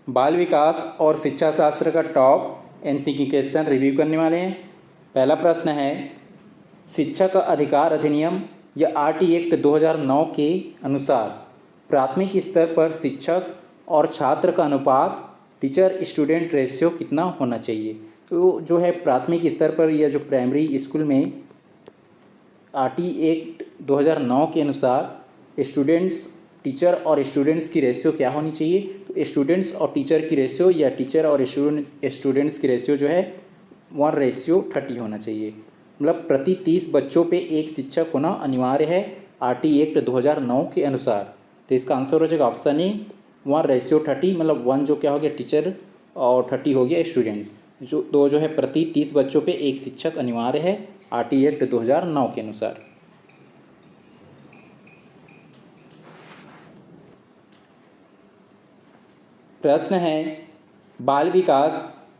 बाल विकास और शिक्षा शास्त्र का टॉप एमसीक्यू क्वेश्चन रिव्यू करने वाले हैं। पहला प्रश्न है, शिक्षक अधिकार अधिनियम या आरटी एक्ट 2009 के अनुसार प्राथमिक स्तर पर शिक्षक और छात्र का अनुपात टीचर स्टूडेंट रेशियो कितना होना चाहिए। तो जो है प्राथमिक स्तर पर या जो प्राइमरी स्कूल में आरटी एक्ट 2009 के अनुसार स्टूडेंट्स टीचर और स्टूडेंट्स की रेशियो क्या होनी चाहिए। तो स्टूडेंट्स और टीचर की रेशियो या टीचर और स्टूडेंट्स की रेशियो जो है 1:30 होना चाहिए। मतलब प्रति 30 बच्चों पे एक शिक्षक होना अनिवार्य है आरटी एक्ट 2009 के अनुसार। तो इसका आंसर हो जाएगा ऑप्शन ए 1:30, मतलब 1 जो क्या हो गया टीचर और 30 हो गया स्टूडेंट्स। जो है प्रति 30 बच्चों पे एक शिक्षक अनिवार्य है आरटी एक्ट 2009 के अनुसार। प्रश्न है, बाल विकास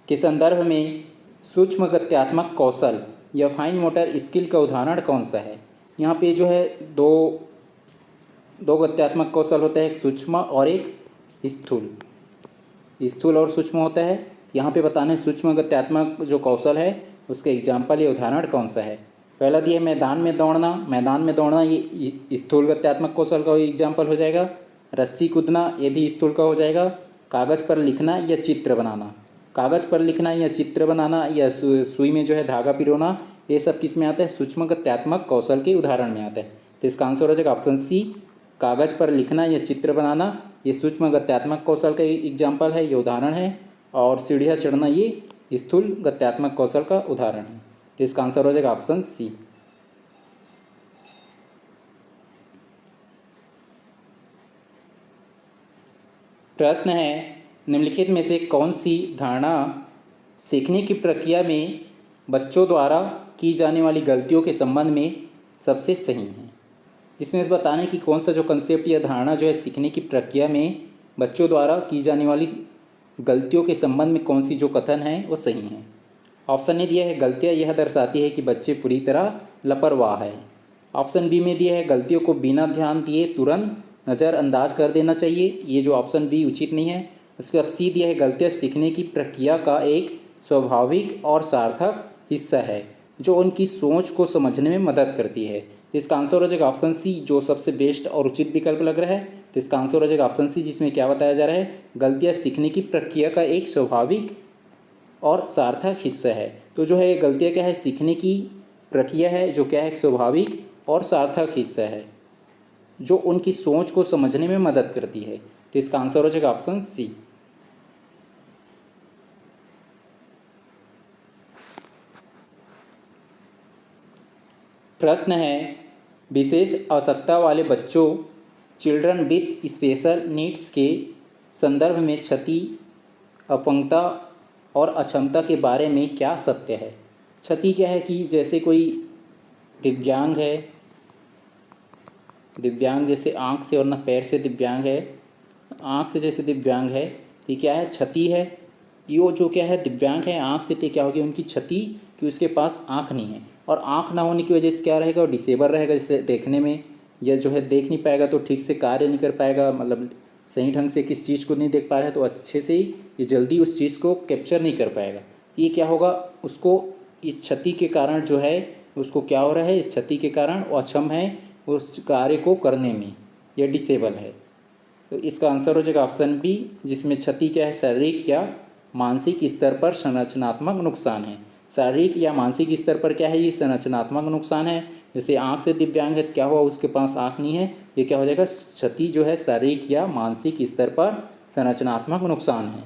के संदर्भ में सूक्ष्म गत्यात्मक कौशल या फाइन मोटर स्किल का उदाहरण कौन सा है। यहाँ पे जो है दो गत्यात्मक कौशल होता है, एक सूक्ष्म और एक स्थूल। स्थूल और सूक्ष्म होता है। यहाँ पे बताना है सूक्ष्म गत्यात्मक जो कौशल है उसका एग्जाम्पल या उदाहरण कौन सा है। पहला दिया मैदान में दौड़ना ये स्थूल गत्यात्मक कौशल का एग्जाम्पल हो जाएगा। रस्सी कूदना ये भी स्थूल का हो जाएगा। कागज़ पर लिखना या चित्र बनाना, कागज़ पर लिखना या चित्र बनाना या सुई में जो है धागा पिरोना, ये सब किस में आता है, सूक्ष्म गत्यात्मक कौशल के उदाहरण में आता है। तो इसका आंसर हो जाएगा ऑप्शन सी, कागज़ पर लिखना या चित्र बनाना ये सूक्ष्म गत्यात्मक कौशल का एग्जाम्पल है, ये उदाहरण है। और सीढ़ियाँ चढ़ना ये स्थूल गत्यात्मक कौशल का उदाहरण है। तो इसका आंसर हो जाएगा ऑप्शन सी। प्रश्न है, निम्नलिखित में से कौन सी धारणा सीखने की प्रक्रिया में बच्चों द्वारा की जाने वाली गलतियों के संबंध में सबसे सही है। इसमें इस बताने कि कौन सा जो कंसेप्ट या धारणा जो है सीखने की प्रक्रिया में बच्चों द्वारा की जाने वाली गलतियों के संबंध में कौन सी जो कथन है वो सही है। ऑप्शन ए दिया है, गलतियाँ यह दर्शाती है कि बच्चे पूरी तरह लापरवाह है। ऑप्शन बी में दिया है, गलतियों को बिना ध्यान दिए तुरंत नज़रअंदाज कर देना चाहिए, ये जो ऑप्शन बी उचित नहीं है। उसके बाद सी दिया है, गलतियाँ सीखने की प्रक्रिया का एक स्वाभाविक और सार्थक हिस्सा है जो उनकी सोच को समझने में मदद करती है। तो इसका आंसर हो जाएगा ऑप्शन सी, जो सबसे बेस्ट और उचित विकल्प लग रहा है। तो इसका आंसर हो जाएगा ऑप्शन सी, जिसमें क्या बताया जा रहा है, गलतियाँ सीखने की प्रक्रिया का एक स्वाभाविक और सार्थक हिस्सा है। तो जो है गलतियाँ क्या है, सीखने की प्रक्रिया है जो क्या है, एक स्वाभाविक और सार्थक हिस्सा है जो उनकी सोच को समझने में मदद करती है। तो इसका आंसर हो जाएगा ऑप्शन सी। प्रश्न है, विशेष आवश्यकता वाले बच्चों चिल्ड्रन विथ स्पेशल नीड्स के संदर्भ में क्षति, अपंगता और अक्षमता के बारे में क्या सत्य है। क्षति क्या है कि जैसे कोई दिव्यांग है, दिव्यांग जैसे आँख से और न पैर से दिव्यांग है, आँख से जैसे दिव्यांग है, ये क्या है, क्षति है। ये जो क्या है दिव्यांग है आँख से, तो क्या होगी उनकी क्षति कि उसके पास आँख नहीं है। और आँख ना होने की वजह से क्या रहेगा, वो डिसेबल रहेगा, जैसे देखने में या जो है देख नहीं पाएगा तो ठीक से कार्य नहीं कर पाएगा, मतलब सही ढंग से किस चीज़ को नहीं देख पा रहा है तो अच्छे से ये जल्दी उस चीज़ को कैप्चर नहीं कर पाएगा। ये क्या होगा, उसको इस क्षति के कारण जो है उसको क्या हो रहा है, इस क्षति के कारण वो अक्षम है उस कार्य को करने में, यह डिसेबल है। तो इसका आंसर हो जाएगा ऑप्शन बी, जिसमें क्षति क्या है, शारीरिक या मानसिक स्तर पर संरचनात्मक नुकसान है। शारीरिक या मानसिक स्तर पर क्या है, ये संरचनात्मक नुकसान है। जैसे आँख से दिव्यांग है, क्या हुआ उसके पास आँख नहीं है, ये क्या हो जाएगा, क्षति जो है शारीरिक या मानसिक स्तर पर संरचनात्मक नुकसान है।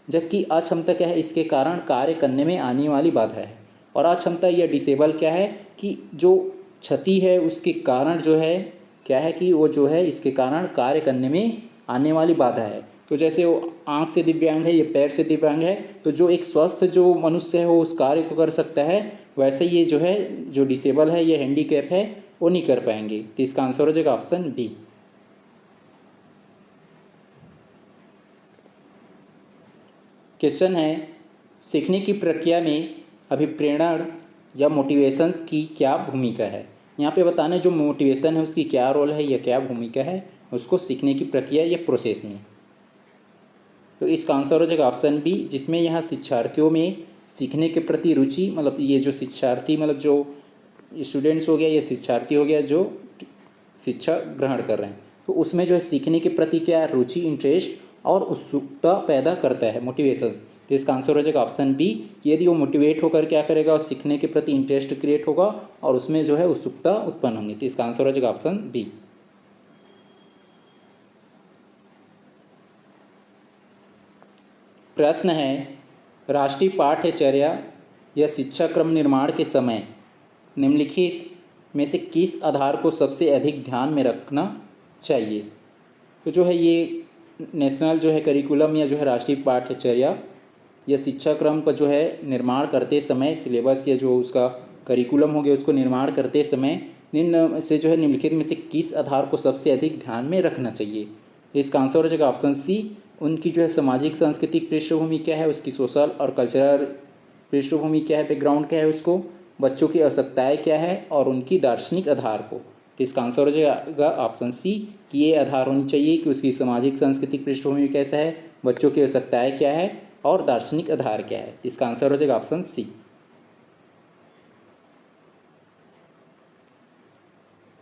जबकि अक्षमता क्या है, इसके कारण कार्य करने में आने वाली बाधा है। और अक्षमता या डिसेबल क्या है कि जो क्षति है उसके कारण जो है क्या है कि वो जो है इसके कारण कार्य करने में आने वाली बाधा है। तो जैसे वो आँख से दिव्यांग है, ये पैर से दिव्यांग है, तो जो एक स्वस्थ जो मनुष्य है वो उस कार्य को कर सकता है, वैसे ये जो है जो डिसेबल है, ये हैंडीकैप है, वो नहीं कर पाएंगे। तो इसका आंसर हो जाएगा ऑप्शन बी। क्वेश्चन है, सीखने की प्रक्रिया में अभिप्रेरण या मोटिवेशंस की क्या भूमिका है। यहाँ पे बताना है जो मोटिवेशन है उसकी क्या रोल है या क्या भूमिका है उसको सीखने की प्रक्रिया या प्रोसेस में। तो इसका आंसर हो जाएगा ऑप्शन बी, जिसमें यहाँ शिक्षार्थियों में सीखने के प्रति रुचि, मतलब ये जो शिक्षार्थी मतलब जो स्टूडेंट्स हो गया, ये शिक्षार्थी हो गया जो शिक्षा ग्रहण कर रहे हैं, तो उसमें जो है सीखने के प्रति क्या है, रुचि, इंटरेस्ट और उत्सुकता पैदा करता है, मोटिवेशन। तो इसका आंसर हो जाएगा ऑप्शन बी, कि यदि वो मोटिवेट होकर क्या करेगा, और सीखने के प्रति इंटरेस्ट क्रिएट होगा और उसमें जो है उत्सुकता उत्पन्न होंगी। तो इसका आंसर हो जाएगा ऑप्शन बी। प्रश्न है, राष्ट्रीय पाठ्यचर्या या शिक्षा क्रम निर्माण के समय निम्नलिखित में से किस आधार को सबसे अधिक ध्यान में रखना चाहिए। तो जो है ये नेशनल जो है करिकुलम या जो है राष्ट्रीय पाठ्यचर्या या शिक्षा क्रम का जो है निर्माण करते समय, सिलेबस या जो उसका करिकुलम हो गया उसको निर्माण करते समय निम्न से जो है निम्नलिखित में से किस आधार को सबसे अधिक ध्यान में रखना चाहिए। इसका आंसर हो जाएगा ऑप्शन सी, उनकी जो है सामाजिक सांस्कृतिक पृष्ठभूमि क्या है, उसकी सोशल और कल्चरल पृष्ठभूमि क्या है, बैकग्राउंड क्या है उसको, बच्चों की आवश्यकताएँ क्या है और उनकी दार्शनिक आधार को। तो इसका आंसर हो जाएगा ऑप्शन सी, कि ये आधार होनी चाहिए कि उसकी सामाजिक सांस्कृतिक पृष्ठभूमि कैसा है, बच्चों की आवश्यकताएँ क्या है और दार्शनिक आधार क्या है। इसका आंसर हो जाएगा ऑप्शन सी।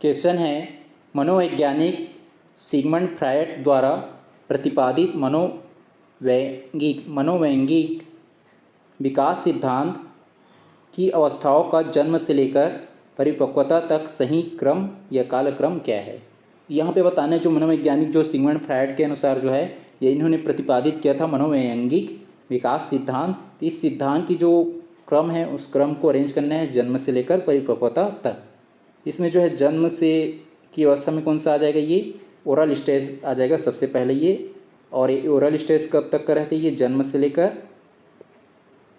क्वेश्चन है, मनोवैज्ञानिक सिगमंड फ्रायड द्वारा प्रतिपादित मनोवैज्ञानिक विकास सिद्धांत की अवस्थाओं का जन्म से लेकर परिपक्वता तक सही क्रम या कालक्रम क्या है। यहाँ पे बताना है जो मनोवैज्ञानिक जो सिगमंड फ्रायड के अनुसार जो है ये इन्होंने प्रतिपादित किया था मनोवैज्ञानिक विकास सिद्धांत। इस सिद्धांत की जो क्रम है उस क्रम को अरेंज करना है जन्म से लेकर परिपक्वता तक। इसमें जो है जन्म से की अवस्था में कौन सा आ जाएगा, ये ओरल स्टेज आ जाएगा सबसे पहले ये। और ये ओरल स्टेज कब तक का रहता है, ये जन्म से लेकर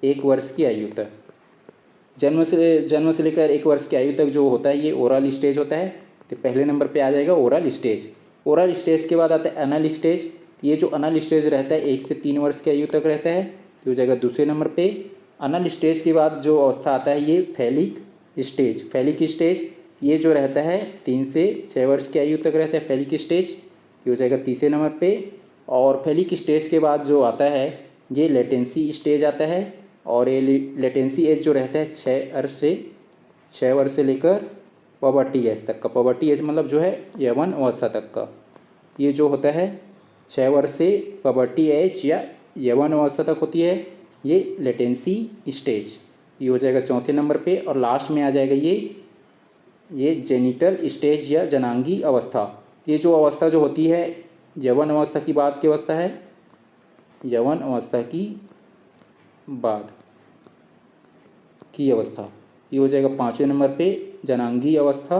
1 वर्ष की आयु तक। जन्म से लेकर 1 वर्ष की आयु तक जो होता है ये ओरल स्टेज होता है। तो पहले नंबर पे आ जाएगा ओरल स्टेज। ओरल स्टेज के बाद आता है अनल स्टेज। ये जो अनल स्टेज रहता है 1 से 3 वर्ष की आयु तक रहता है, तो हो जाएगा दूसरे नंबर पे। अनल स्टेज के बाद जो अवस्था आता है ये फैलिक स्टेज। फैलिक स्टेज ये जो रहता है 3 से 6 वर्ष की आयु तक रहता है फैलिक स्टेज, ये हो जाएगा तीसरे नंबर पे। और फैलिक स्टेज के बाद जो आता है ये लेटेंसी स्टेज आता है, और ये लेटेंसी एज जो रहता है 6 वर्ष से लेकर पबर्टी एज तक का। पबर्टी एज मतलब जो है यौवन अवस्था तक का, ये जो होता है 6 वर्ष से पबर्टी एज या यौवन अवस्था तक होती है, ये लेटेंसी स्टेज। ये हो जाएगा चौथे नंबर पे। और लास्ट में आ जाएगा ये जेनिटल स्टेज या जनांगी अवस्था। ये जो अवस्था जो होती है यौवन अवस्था की बाद की अवस्था है, यौवन अवस्था की बाद की अवस्था। ये हो जाएगा 5वें नंबर पे जनांगी अवस्था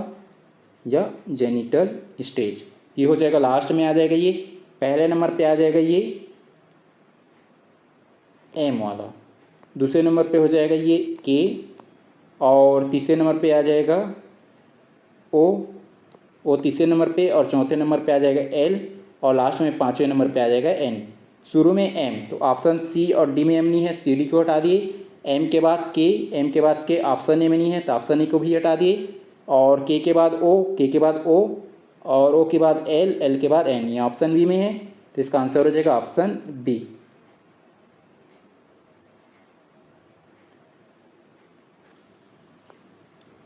या जेनिटल स्टेज। ये हो जाएगा लास्ट में आ जाएगा ये। पहले नंबर पे आ जाएगा ये एम वाला, दूसरे नंबर पे हो जाएगा ये के, और तीसरे नंबर पे आ जाएगा ओ तीसरे नंबर पे, और चौथे नंबर पे आ जाएगा एल, और लास्ट में 5वें नंबर पे आ जाएगा एन। शुरू में एम, तो ऑप्शन सी और डी में एम नहीं है, सी डी को हटा दिए। एम के बाद के ऑप्शन ए में नहीं है तो ऑप्शन ए को भी हटा दिए। और के बाद ओ, और ओ के बाद एल के बाद एन, ये ऑप्शन बी में है। तो इसका आंसर हो जाएगा ऑप्शन बी।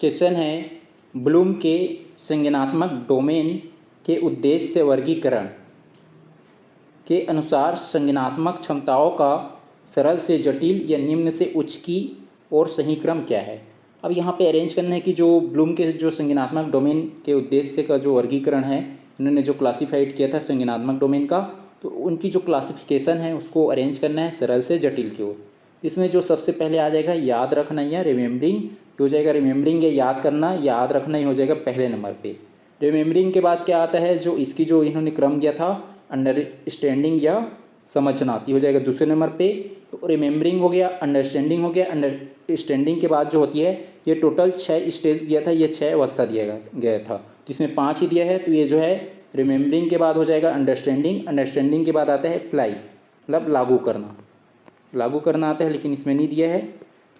क्वेश्चन है, ब्लूम के संज्ञानात्मक डोमेन के उद्देश्य से वर्गीकरण के अनुसार संज्ञानात्मक क्षमताओं का सरल से जटिल या निम्न से उच्च की ओर सही क्रम क्या है। अब यहाँ पे अरेंज करना है कि जो ब्लूम के जो संज्ञानात्मक डोमेन के उद्देश्य का जो वर्गीकरण है, इन्होंने जो क्लासीफाइड किया था संज्ञानात्मक डोमेन का, तो उनकी जो क्लासिफिकेशन है उसको अरेंज करना है सरल से जटिल की ओर। इसमें जो सबसे पहले आ जाएगा याद रखना या रिमेम्बरिंग, हो जाएगा रिमेम्बरिंग या याद करना, याद रखना ही हो जाएगा पहले नंबर पे। रिमेम्बरिंग के बाद क्या आता है, जो इसकी जो इन्होंने क्रम दिया था अंडरस्टैंडिंग या समझना, हो जाएगा दूसरे नंबर पे। तो रिमेम्बरिंग हो गया, अंडरस्टैंडिंग हो गया। अंडरस्टैंडिंग के बाद जो होती है ये टोटल 6 स्टेज दिया था, ये 6 अवस्था दिया गया था, जिसमें 5 ही दिया है। तो ये जो है रिमेम्बरिंग के बाद हो जाएगा अंडरस्टैंडिंग। अंडरस्टैंडिंग के बाद आता है अप्लाई, मतलब लागू करना आता है, लेकिन इसमें नहीं दिया है।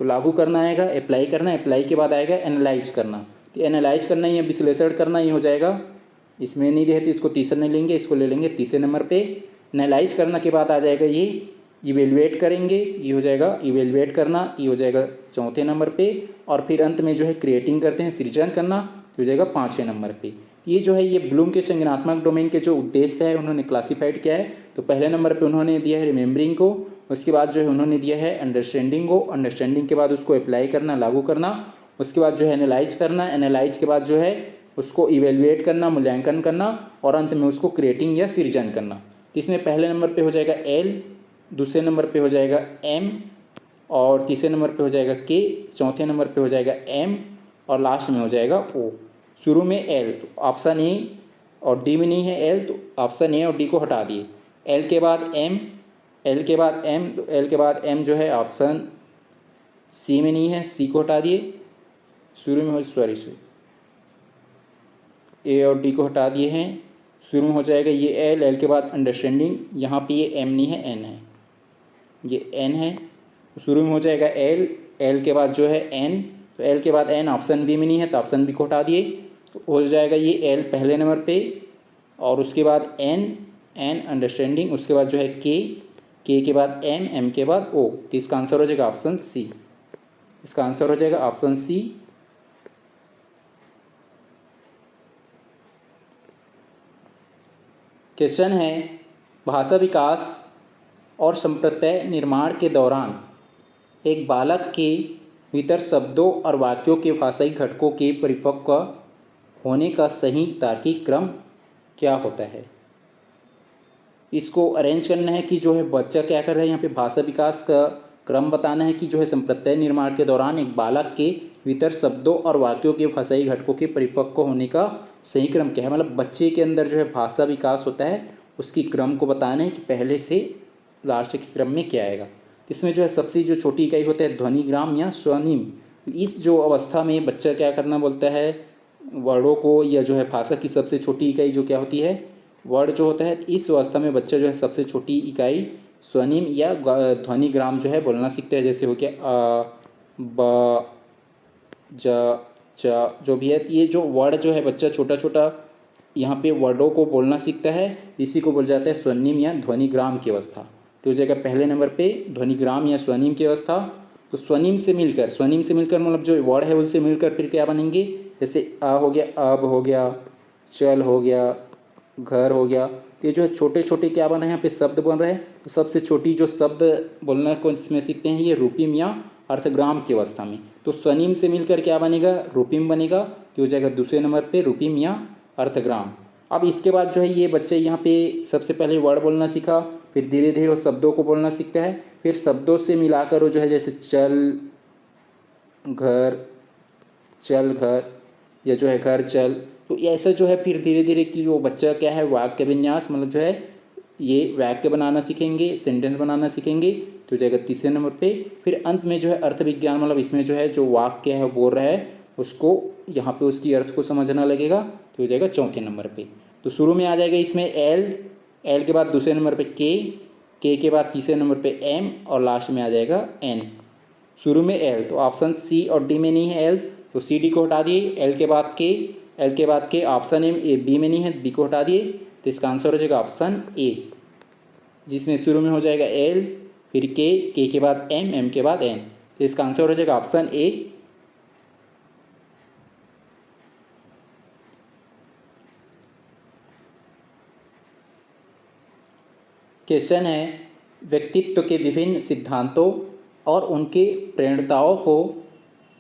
तो लागू करना आएगा, अप्लाई करना, अप्लाई के बाद आएगा एनालाइज करना। तो एनालाइज करना या विश्लेषण करना ही हो जाएगा, इसमें नहीं दिया है तो इसको तीसरा नहीं लेंगे, इसको ले लेंगे तीसरे नंबर पे। एनालाइज करना के बाद आ जाएगा ये इवेलुएट करेंगे, ये हो जाएगा इवेलुएट करना, ये हो जाएगा चौथे नंबर पे। और फिर अंत में जो है क्रिएटिंग करते हैं, सृजन करना, ये हो जाएगा पाँचवें नंबर पे। ये जो है ये ब्लूम के संज्ञानात्मक डोमेन के जो उद्देश्य है उन्होंने क्लासिफाइड किया है। तो पहले नंबर पे उन्होंने दिया है रिमेंबरिंग को, उसके बाद जो है उन्होंने दिया है अंडरस्टैंडिंग को, अंडरस्टैंडिंग के बाद उसको अप्लाई करना, लागू करना, उसके बाद जो है एनालाइज करना, एनालाइज के बाद जो है उसको इवेलुएट करना, मूल्यांकन करना, और अंत में उसको क्रिएटिंग या सृजन करना। तो इसमें पहले नंबर पे हो जाएगा एल, दूसरे नंबर पे हो जाएगा एम, और तीसरे नंबर पे हो जाएगा के, चौथे नंबर पे हो जाएगा एम, और लास्ट में हो जाएगा ओ। शुरू में एल, तो ऑप्शन ए और डी में नहीं है एल, तो ऑप्शन ए और डी को हटा दिए। एल के बाद एम, एल के बाद एम, तो एल के बाद एम जो है ऑप्शन सी में नहीं है, सी को हटा दिए। शुरू में हो ए और डी को हटा दिए हैं। शुरू में हो जाएगा ये एल, एल के बाद अंडरस्टैंडिंग, यहाँ पे ये एम नहीं है एन है, ये एन है। शुरू में हो जाएगा एल, एल के बाद जो है एन, तो एल के बाद एन ऑप्शन बी में नहीं है तो ऑप्शन बी को हटा दिए, तो हो जाएगा ये एल पहले नंबर पे, और उसके बाद एन, एन अंडरस्टैंडिंग, उसके बाद जो है के के बाद एम, एम के बाद ओ। तो इसका आंसर हो जाएगा ऑप्शन सी, इसका आंसर हो जाएगा ऑप्शन सी। क्वेश्चन है, भाषा विकास और संप्रत्यय निर्माण के दौरान एक बालक के भीतर शब्दों और वाक्यों के भाषाई घटकों के परिपक्व होने का सही तार्किक क्रम क्या होता है। इसको अरेंज करना है कि जो है बच्चा क्या कर रहा है, यहाँ पे भाषा विकास का क्रम बताना है कि जो है संप्रत्यय निर्माण के दौरान एक बालक के भीतर शब्दों और वाक्यों के भाषाई घटकों के परिपक्व होने का सही क्रम क्या है। मतलब बच्चे के अंदर जो है भाषा विकास होता है उसकी क्रम को बताना है कि पहले से लास्ट के क्रम में क्या आएगा। इसमें जो है सबसे जो छोटी इकाई होता है ध्वनिग्राम या स्वनिम। तो इस जो अवस्था में बच्चा क्या करना बोलता है, वर्डों को, या जो है भाषा की सबसे छोटी इकाई जो क्या होती है, वर्ड जो होता है, इस अवस्था में बच्चा जो है सबसे छोटी इकाई स्वनिम या ध्वनिग्राम जो है बोलना सीखता है। जैसे हो गया ब, ज, च, जो भी है, ये जो वर्ड जो है बच्चा छोटा छोटा यहाँ पे वर्डों को बोलना सीखता है, इसी को बोल जाता है स्वनिम या ध्वनिग्राम की अवस्था। तो हो जाएगा पहले नंबर पे ध्वनिग्राम या स्वनिम की अवस्था। तो स्वनिम से मिलकर मतलब जो वर्ड है उससे मिलकर फिर क्या बनेंगे, जैसे आ हो गया, अब हो गया, चल हो गया, घर हो गया। तो ये जो है छोटे छोटे क्या बन रहे हैं, यहाँ पे शब्द बन रहे हैं। तो सबसे छोटी जो शब्द बोलना को इसमें सीखते हैं ये रूपिम या अर्थग्राम की अवस्था में। तो स्वनिम से मिलकर क्या बनेगा, रूपिम बनेगा। तो हो जाएगा दूसरे नंबर पे रूपिम या अर्थग्राम। अब इसके बाद जो है ये बच्चे यहाँ पे सबसे पहले वर्ड बोलना सीखा, फिर धीरे धीरे वो शब्दों को बोलना सीखता है, फिर शब्दों से मिलाकर वो जो है जैसे चल घर, चल घर, या जो है घर चल। तो ऐसा जो है फिर धीरे धीरे कि वो बच्चा क्या है वाक्य विन्यास, मतलब जो है ये वाक्य बनाना सीखेंगे, सेंटेंस बनाना सीखेंगे। तो हो जाएगा तीसरे नंबर पे। फिर अंत में जो है अर्थ विज्ञान, मतलब इसमें जो है जो वाक्य है वो बोल रहा है उसको यहाँ पे उसकी अर्थ को समझना लगेगा। तो हो जाएगा चौथे नंबर पे। तो शुरू में आ जाएगा इसमें एल, एल के बाद दूसरे नंबर पे के के बाद तीसरे नंबर पे एम, और लास्ट में आ जाएगा एन। शुरू में एल, तो ऑप्शन सी और डी में नहीं है एल, तो सी डी को हटा दिए। एल के बाद के, एल के बाद के ऑप्शन ए बी में नहीं है, बी को हटा दिए। तो इसका आंसर हो जाएगा ऑप्शन ए, जिसमें शुरू में हो जाएगा एल, फिर के बाद एम, एम के बाद एन। तो इसका आंसर हो जाएगा ऑप्शन ए। क्वेश्चन है, व्यक्तित्व के विभिन्न सिद्धांतों और उनके प्रेरणाओं को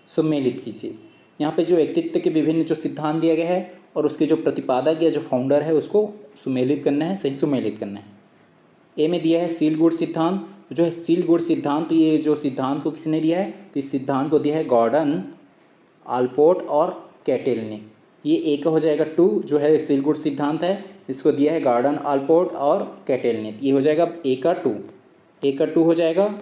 सम्मिलित कीजिए। यहाँ पे जो व्यक्तित्व के विभिन्न जो सिद्धांत दिया गया है और उसके जो प्रतिपादक या जो फाउंडर है उसको सुमेलित करना है, सही सुमेलित करना है। ए में दिया है सील गुड सिद्धांत। जो है सील गुड सिद्धांत, ये जो सिद्धांत को किसने दिया है, तो इस सिद्धांत को दिया है गॉर्डन, आलपोर्ट और कैटेल ने। ये ए का हो जाएगा 2, जो है सील गुड सिद्धांत है, इसको दिया है गॉर्डन, आलपोर्ट और कैटेल ने। ये हो जाएगा ए का 2, ए का 2 हो जाएगा।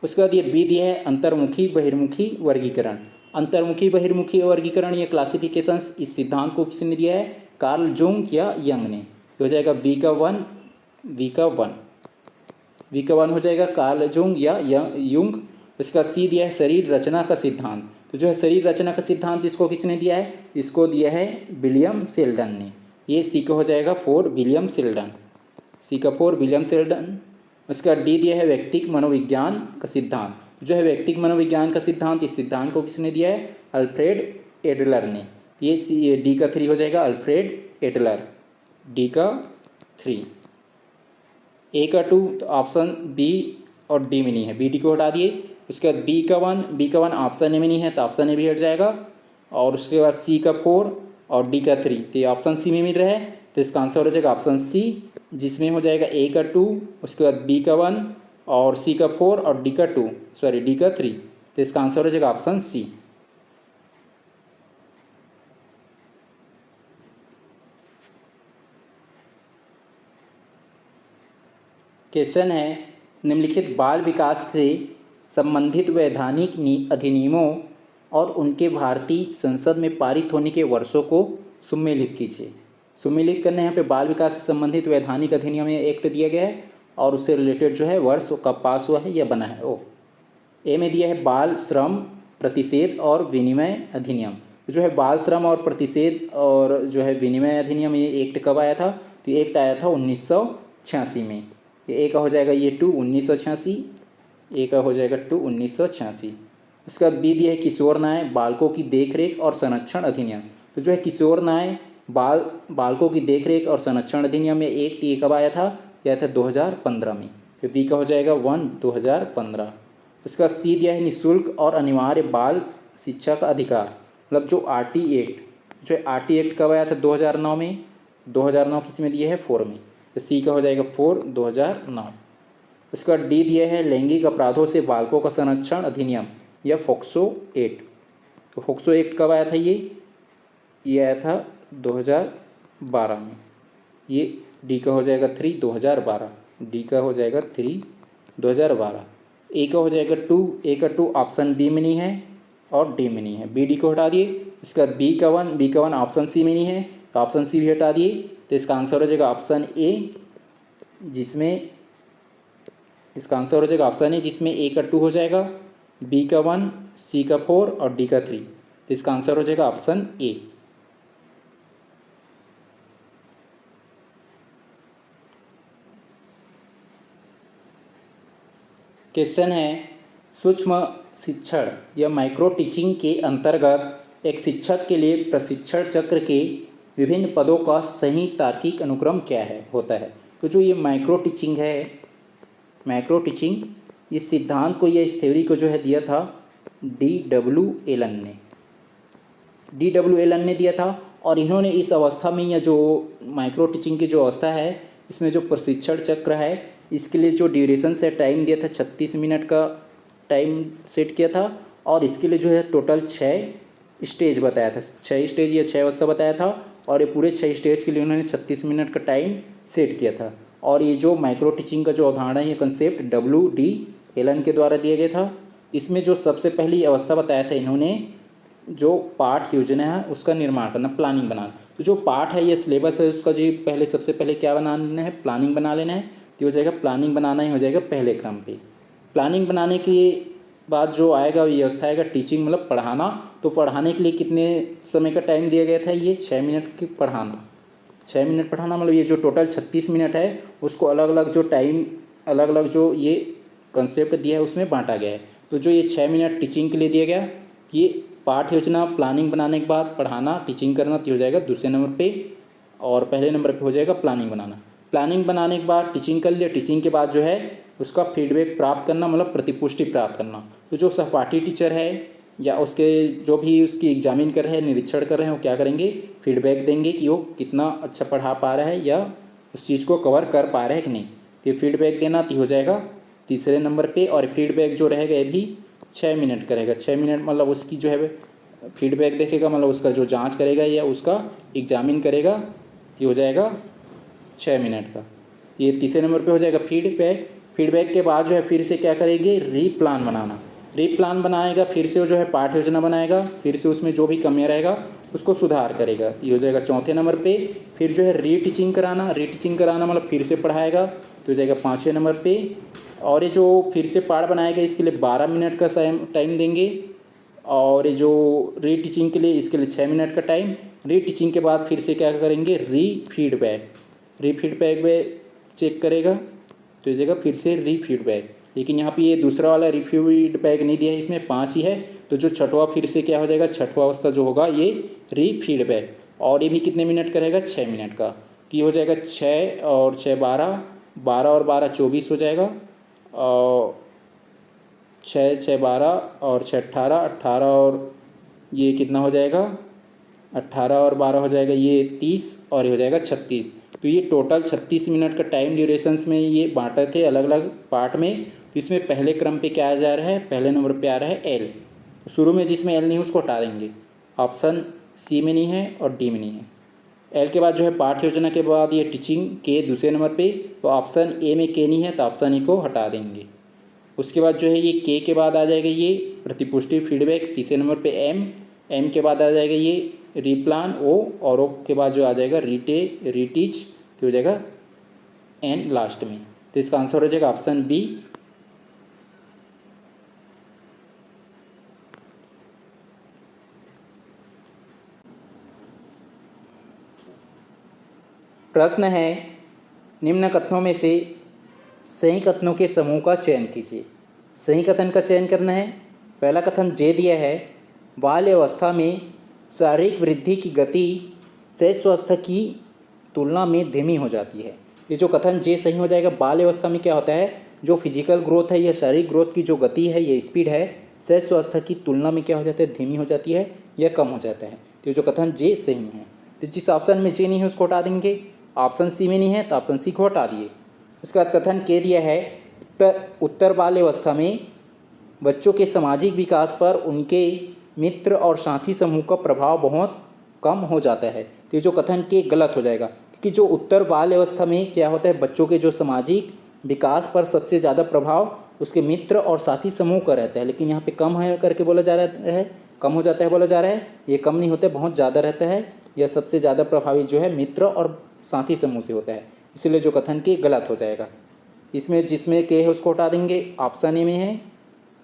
उसके बाद ये बी दिया है अंतर्मुखी बहिर्मुखी वर्गीकरण। अंतर्मुखी बहिर्मुखी वर्गीकरण या क्लासिफिकेशंस, इस सिद्धांत को किसने दिया है, कार्ल जुंग या यंग ने। तो हो जाएगा बी का 1, वी का 1, वी का 1 हो जाएगा कार्ल जुंग या युंग। इसका सी दिया है शरीर रचना का सिद्धांत। तो जो है शरीर रचना का सिद्धांत इसको किसने दिया है, इसको दिया है विलियम सेल्डन ने। ये सी का हो जाएगा 4, विलियम सेल्डन। सी का 4 विलियम सेल्डन। उसका डी दिया है व्यक्तिक मनोविज्ञान का सिद्धांत। जो है व्यक्तिक मनोविज्ञान का सिद्धांत, इस सिद्धांत को किसने दिया है? अल्फ्रेड एडलर ने। ये डी का 3 हो जाएगा, अल्फ्रेड एडलर, डी का 3। ए का 2 तो ऑप्शन बी और डी में नहीं है, बी डी को हटा दिए। उसके बाद बी का 1 ऑप्शन ए में नहीं है तो ऑप्शन ए भी हट जाएगा। और उसके बाद सी का 4 और डी का 3 तो ये ऑप्शन सी में मिल रहा है, तो इसका आंसर हो जाएगा ऑप्शन सी, जिसमें हो जाएगा ए का 2, उसके बाद बी का 1 और सी का 4 और डी का 3, तो इसका आंसर हो जाएगा ऑप्शन सी। क्वेश्चन है, निम्नलिखित बाल विकास से संबंधित वैधानिक अधिनियमों और उनके भारतीय संसद में पारित होने के वर्षों को सुमेलित कीजिए। सुमेलित करने यहाँ पे बाल विकास से संबंधित वैधानिक अधिनियम एक्ट दिया गया है और उससे रिलेटेड जो है वर्ष कब पास हुआ है या बना है। ओ ए में दिया है बाल श्रम प्रतिषेध और विनिमय अधिनियम। जो है बाल श्रम और प्रतिषेध और जो है विनिमय अधिनियम, ये एक्ट कब आया था? तो एक्ट आया था 1986 में। तो ए का हो जाएगा ये 2 1986, ए का हो जाएगा 2 1986। उसके बाद बी दिया है किशोर न्याय बालकों की देखरेख और संरक्षण अधिनियम। तो जो है किशोर न्याय बालकों की देखरेख और संरक्षण अधिनियम में एक्ट ये कब आया था? यह था 2015 में। तो बी का हो जाएगा 1 2015। उसका सी दिया है निःशुल्क और अनिवार्य बाल शिक्षा का अधिकार, मतलब जो RT एक्ट, जो है RT एक्ट कब आया था? 2009 में। 2009 किस में दिए है? 4 में, तो सी का हो जाएगा 4 2009। उसका डी दिया है लैंगिक अपराधों से बालकों का संरक्षण अधिनियम या फोक्सो एक्ट। तो फोक्सो एक्ट कब आया था? ये आया था 2012 में। ये डी का हो जाएगा 3 2012, डी का हो जाएगा 3 2012। ए का हो जाएगा 2, ए का 2 ऑप्शन बी में नहीं है और डी में नहीं है, बी डी को हटा दिए। इसका बी का 1 ऑप्शन सी में नहीं है तो ऑप्शन सी भी हटा दिए, तो इसका आंसर हो जाएगा ऑप्शन ए, जिसमें इसका आंसर हो जाएगा ऑप्शन ए, जिसमें ए का 2 हो जाएगा, बी का 1, सी का 4 और डी का 3, तो इसका आंसर हो जाएगा ऑप्शन ए। क्वेश्चन है, सूक्ष्म शिक्षण या माइक्रो टीचिंग के अंतर्गत एक शिक्षक के लिए प्रशिक्षण चक्र के विभिन्न पदों का सही तार्किक अनुक्रम क्या होता है? तो जो ये माइक्रो टीचिंग है, माइक्रो टीचिंग, इस सिद्धांत को या इस थ्योरी को जो है दिया था D.W. एलन ने, D.W. एलन ने दिया था। और इन्होंने इस अवस्था में या जो माइक्रो टीचिंग की जो अवस्था है, इसमें जो प्रशिक्षण चक्र है, इसके लिए जो ड्यूरेशन से टाइम दिया था 36 मिनट का टाइम सेट किया था। और इसके लिए जो है टोटल 6 स्टेज बताया था, 6 स्टेज या 6 अवस्था बताया था। और ये पूरे 6 स्टेज के लिए उन्होंने 36 मिनट का टाइम सेट किया था। और ये जो माइक्रो टीचिंग का जो अवधारणा है, ये कंसेप्ट W.D. एलन के द्वारा दिया गया था। इसमें जो सबसे पहली अवस्था बताया था इन्होंने, जो पाठ योजना है उसका निर्माण करना, प्लानिंग बनाना। तो जो पाठ है, ये सिलेबस है, उसका जो पहले सबसे पहले क्या बनाना है? प्लानिंग बना लेना है। तो हो जाएगा प्लानिंग बनाना ही हो जाएगा पहले क्रम पे। प्लानिंग बनाने के बाद जो आएगा ये अवस्था आएगा टीचिंग, मतलब पढ़ाना। तो पढ़ाने के लिए कितने समय का टाइम दिया गया था? ये 6 मिनट की पढ़ाना, 6 मिनट पढ़ाना, मतलब ये जो टोटल 36 मिनट है उसको अलग अलग जो टाइम, अलग अलग जो ये कंसेप्ट दिया है उसमें बांटा गया है। तो जो ये 6 मिनट टीचिंग के लिए दिया गया, ये पाठ योजना प्लानिंग बनाने के बाद पढ़ाना टीचिंग करना, तो हो जाएगा दूसरे नंबर पे। और पहले नंबर पे हो जाएगा प्लानिंग बनाना। प्लानिंग बनाने के बाद टीचिंग कर लिया, टीचिंग के बाद जो है उसका फीडबैक प्राप्त करना, मतलब प्रतिपुष्टि प्राप्त करना। तो जो सहपाठी टीचर है या उसके जो भी उसकी एग्जामिन कर रहे हैं, निरीक्षण कर रहे हैं, वो क्या करेंगे? फीडबैक देंगे कि वो कितना अच्छा पढ़ा पा रहा है या उस चीज़ को कवर कर पा रहे हैं कि नहीं। तो ये फीडबैक देना तो हो जाएगा तीसरे नंबर पे। और फीडबैक जो रहेगा ये भी 6 मिनट का रहेगा। 6 मिनट मतलब उसकी जो है फीडबैक देखेगा, मतलब उसका जो जांच करेगा या उसका एग्जामिन करेगा, ये हो जाएगा 6 मिनट का। ये तीसरे नंबर पे हो जाएगा फीडबैक। फीडबैक के बाद जो है फिर से क्या करेंगे? रीप्लान बनाना। रीप्लान बनाएगा, फिर से वो जो है पाठ योजना बनाएगा, फिर से उसमें जो भी कमियाँ रहेगा उसको सुधार करेगा। ये हो जाएगा चौथे नंबर पे। फिर जो है रीटीचिंग कराना, रीटीचिंग कराना मतलब फिर से पढ़ाएगा, तो हो जाएगा 5वें नंबर पे। और ये जो फिर से पाठ बनाएगा इसके लिए 12 मिनट का टाइम देंगे। और ये जो रीटीचिंग के लिए इसके लिए 6 मिनट का टाइम। रीटीचिंग के बाद फिर से क्या करेंगे? रीफीडबैक। रीफीडबैक में चेक करेगा तो ये जगह फिर से रीफीडबैक, लेकिन यहाँ पे ये दूसरा वाला रीफीडबैक नहीं दिया है, इसमें 5 ही है, तो जो छठवां फिर से क्या हो जाएगा, छठवां अवस्था जो होगा ये रीफीडबैक, और ये भी कितने मिनट का रहेगा, 6 मिनट का। तो ये हो जाएगा 6 और 6 12, 12 और 12 24 हो जाएगा, और 6 6 12 और 6 18, 18 और ये कितना हो जाएगा, 18 और 12 हो जाएगा ये 30, और ये हो जाएगा 36। तो ये टोटल 36 मिनट का टाइम ड्यूरेशंस में ये बांटे थे अलग अलग पार्ट में। इसमें पहले क्रम पे क्या आ जा रहा है, पहले नंबर पे आ रहा है एल। शुरू में जिसमें एल नहीं है उसको हटा देंगे, ऑप्शन सी में नहीं है और डी में नहीं है। एल के बाद जो है पाठ योजना के बाद ये टीचिंग के दूसरे नंबर पे, तो ऑप्शन ए में के नहीं है तो ऑप्शन ए को हटा देंगे। उसके बाद जो है ये के बाद आ जाएगा ये प्रतिपुष्टि फीडबैक तीसरे नंबर पे एम के बाद आ जाएगा ये रीप्लान और ओ के बाद जो आ जाएगा रीटीच, तो हो जाएगा एन लास्ट में। तो इसका आंसर हो जाएगा ऑप्शन बी। प्रश्न है, निम्न कथनों में से सही कथनों के समूह का चयन कीजिए। सही कथन का चयन करना है। पहला कथन जे दिया है, बाल्य अवस्था में शारीरिक वृद्धि की गति शैशवावस्था की तुलना में धीमी हो जाती है। ये जो कथन जे सही हो जाएगा। बाल्य अवस्था में क्या होता है, जो फिजिकल ग्रोथ है या शारीरिक ग्रोथ की जो गति है या स्पीड है, शैशवावस्था की तुलना में क्या हो जाता है, धीमी हो जाती है या कम हो जाता है। तो ये जो कथन जे सही है। तो जिस ऑप्शन में जे नहीं है उसको हटा देंगे, ऑप्शन सी में नहीं है तो ऑप्शन सी को हटा दिए। उसके बाद कथन के दिया है, उत्तर बाल्य अवस्था में बच्चों के सामाजिक विकास पर उनके मित्र और साथी समूह का प्रभाव बहुत कम हो जाता है। तो ये जो कथन के गलत हो जाएगा, क्योंकि जो उत्तर बाल्य अवस्था में क्या होता है, बच्चों के जो सामाजिक विकास पर सबसे ज़्यादा प्रभाव उसके मित्र और साथी समूह का रहता है, लेकिन यहाँ पे कम है करके बोला जा रहा है, कम हो जाता है बोला जा रहा है। ये कम नहीं होता है, बहुत ज़्यादा रहता है। यह सबसे ज़्यादा प्रभावित जो है मित्र और साथी समूह से होता है, इसलिए जो कथन के गलत हो जाएगा। इसमें जिसमें के है उसको हटा देंगे, ऑप्शन ए में है,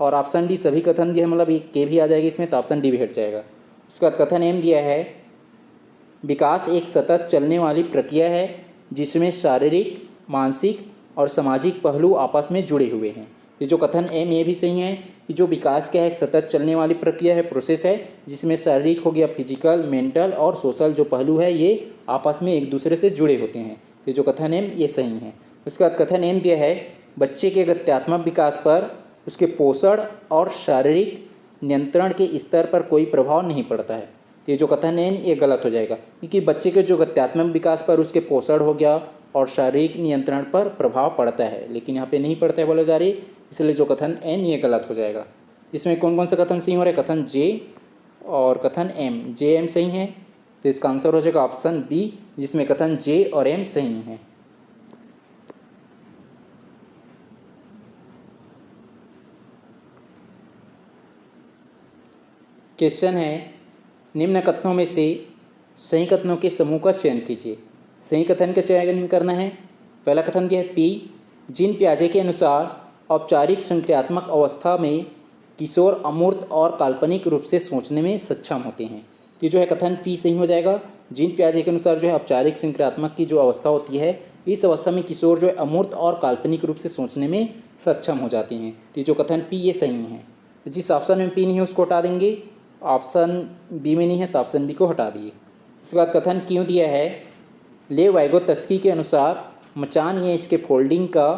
और ऑप्शन डी सभी कथन दिए, मतलब ये के भी आ जाएगी इसमें, तो ऑप्शन डी भी हट जाएगा। उसका कथन एम दिया है, विकास एक सतत चलने वाली प्रक्रिया है जिसमें शारीरिक, मानसिक और सामाजिक पहलू आपस में जुड़े हुए हैं। ये जो कथन एम ये भी सही है कि जो विकास क्या है, एक सतत चलने वाली प्रक्रिया है, प्रोसेस है, जिसमें शारीरिक हो गया, फिजिकल, मेंटल और सोशल जो पहलू है ये आपस में एक दूसरे से जुड़े होते हैं। तो जो कथन एम ये सही है। उसके बाद कथन एम दिया है, बच्चे के गत्यात्मक विकास पर उसके पोषण और शारीरिक नियंत्रण के स्तर पर कोई प्रभाव नहीं पड़ता है। ये जो कथन है ये गलत हो जाएगा, क्योंकि बच्चे के जो गत्यात्मक विकास पर उसके पोषण हो गया और शारीरिक नियंत्रण पर प्रभाव पड़ता है, लेकिन यहाँ पे नहीं पड़ता है बोला जा रही, इसलिए जो कथन एन ये गलत हो जाएगा। इसमें कौन कौन से कथन सही हो रहे हैं, कथन जे और कथन एम, जे एम सही है, तो इसका आंसर हो जाएगा ऑप्शन बी, जिसमें कथन जे और एम सही है। क्वेश्चन है, निम्न कथनों में से सही कथनों के समूह का चयन कीजिए। सही कथन का चयन करना है। पहला कथन दिया है, पी जीन पियाजे के अनुसार औपचारिक संक्रियात्मक अवस्था में किशोर अमूर्त और काल्पनिक रूप से सोचने में सक्षम होते हैं। ये जो है कथन पी सही हो जाएगा। जीन पियाजे के अनुसार जो है औपचारिक संक्रियात्मक की जो अवस्था होती है, इस अवस्था में किशोर जो है अमूर्त और काल्पनिक रूप से सोचने में सक्षम हो जाती हैं। तो जो कथन पी ये सही है। तो जिस ऑप्शन में पी नहीं है उसको हटा देंगे, ऑप्शन बी में नहीं है तो ऑप्शन बी को हटा दिए। उसके बाद कथन क्यों दिया है, ले वाइगोत्स्की के अनुसार मचान या इसके फोल्डिंग का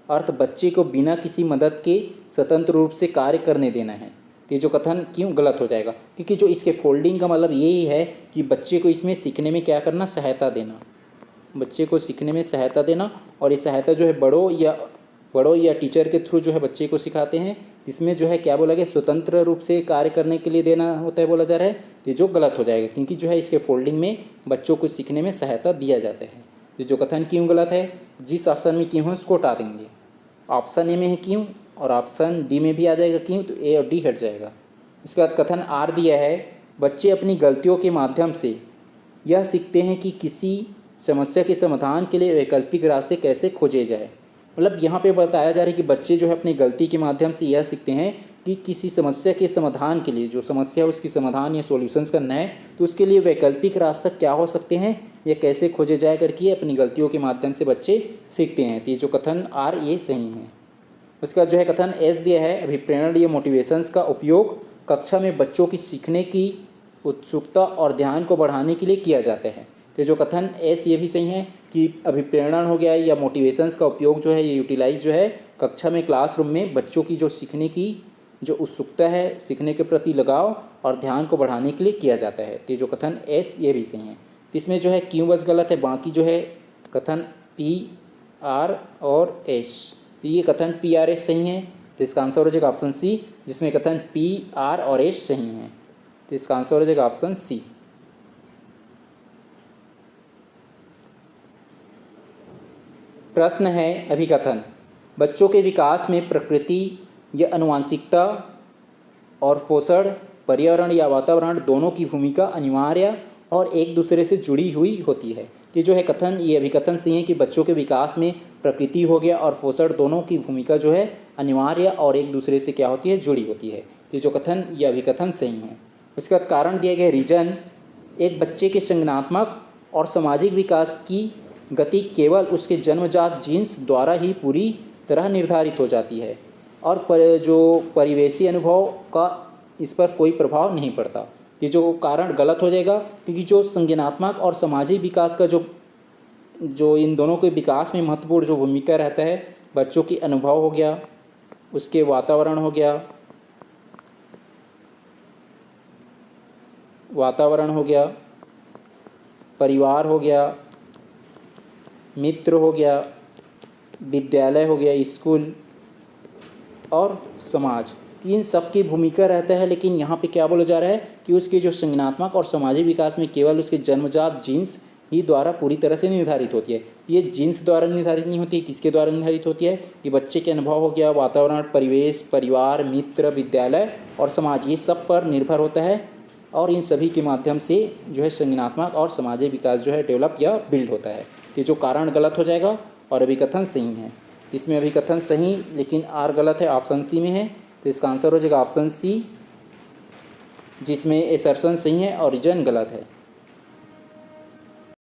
अर्थ बच्चे को बिना किसी मदद के स्वतंत्र रूप से कार्य करने देना है। तो ये जो कथन क्यों गलत हो जाएगा, क्योंकि जो इसके फोल्डिंग का मतलब यही है कि बच्चे को इसमें सीखने में क्या करना, सहायता देना, बच्चे को सीखने में सहायता देना। और ये सहायता जो है बड़ों या टीचर के थ्रू जो है बच्चे को सिखाते हैं, इसमें जो है क्या बोला गया, स्वतंत्र रूप से कार्य करने के लिए देना होता है बोला जा रहा है। ये जो गलत हो जाएगा, क्योंकि जो है इसके फोल्डिंग में बच्चों को सीखने में सहायता दिया जाता है। तो जो कथन क्यों गलत है, जिस ऑप्शन में क्यों है उसको हटा देंगे। ऑप्शन ए में है क्यों और ऑप्शन डी में भी आ जाएगा क्यों, तो ए और डी हट जाएगा। उसके बाद कथन आर दिया है, बच्चे अपनी गलतियों के माध्यम से यह सीखते हैं कि किसी समस्या के समाधान के लिए वैकल्पिक रास्ते कैसे खोजे जाए। मतलब यहाँ पे बताया जा रहा है कि बच्चे जो है अपनी गलती के माध्यम से यह सीखते हैं कि किसी समस्या के समाधान के लिए, जो समस्या है उसकी समाधान या सॉल्यूशंस करना है, तो उसके लिए वैकल्पिक रास्ता क्या हो सकते हैं, ये कैसे खोजे जाए करके अपनी गलतियों के माध्यम से बच्चे सीखते हैं। तो ये जो कथन आर ये सही है। उसका जो है कथन एस दिया है, अभिप्रेरण या मोटिवेशंस का उपयोग कक्षा में बच्चों की सीखने की उत्सुकता और ध्यान को बढ़ाने के लिए किया जाता है। तो जो कथन एस ये भी सही है कि अभिप्रेरण हो गया या मोटिवेशंस का उपयोग जो है ये यूटिलाइज जो है कक्षा में क्लासरूम में बच्चों की जो सीखने की जो उत्सुकता है, सीखने के प्रति लगाव और ध्यान को बढ़ाने के लिए किया जाता है। तो जो कथन एस ये भी सही है। इसमें जो है क्यों बस गलत है, बाकी जो है कथन पी आर और एस, तो ये कथन पी आर एस सही है। तो इसका आंसर हो जाएगा ऑप्शन सी, जिसमें कथन पी आर और एस सही है। तो इसका आंसर हो जाएगा ऑप्शन सी। प्रश्न है अभिकथन, बच्चों के विकास में प्रकृति या आनुवंशिकता और पोषण, पर्यावरण या वातावरण दोनों की भूमिका अनिवार्य और एक दूसरे से जुड़ी हुई होती है। कि जो है कथन ये अभिकथन सही है कि बच्चों के विकास में प्रकृति हो गया और पोषण दोनों की भूमिका जो है अनिवार्य और एक दूसरे से क्या होती है, जुड़ी होती है। तो जो कथन ये अभिकथन सही है। उसके बाद कारण दिया गया रीजन, एक बच्चे के संज्ञानात्मक और सामाजिक विकास की गति केवल उसके जन्मजात जीन्स द्वारा ही पूरी तरह निर्धारित हो जाती है और जो परिवेशी अनुभव का इस पर कोई प्रभाव नहीं पड़ता। ये जो कारण गलत हो जाएगा, क्योंकि जो संज्ञानात्मक और सामाजिक विकास का जो इन दोनों के विकास में महत्वपूर्ण जो भूमिका रहता है, बच्चों की अनुभव हो गया, उसके वातावरण हो गया, परिवार हो गया, मित्र हो गया, विद्यालय हो गया, स्कूल और समाज, इन सब की भूमिका रहता है। लेकिन यहाँ पे क्या बोला जा रहा है कि उसके जो संज्ञानात्मक और सामाजिक विकास में केवल उसके जन्मजात जीन्स ही द्वारा पूरी तरह से निर्धारित होती है। ये जीन्स द्वारा निर्धारित नहीं होती, किसके द्वारा निर्धारित होती है कि बच्चे के अनुभव हो गया, वातावरण, परिवेश, परिवार, मित्र, विद्यालय और समाज, ये सब पर निर्भर होता है और इन सभी के माध्यम से जो है संज्ञानात्मक और सामाजिक विकास जो है डेवलप या बिल्ड होता है। तो जो कारण गलत हो जाएगा और अभिकथन सही है। इसमें अभिकथन सही लेकिन आर गलत है, ऑप्शन सी में है। तो इसका आंसर हो जाएगा ऑप्शन सी, जिसमें एसर्शन सही है और रीजन गलत है।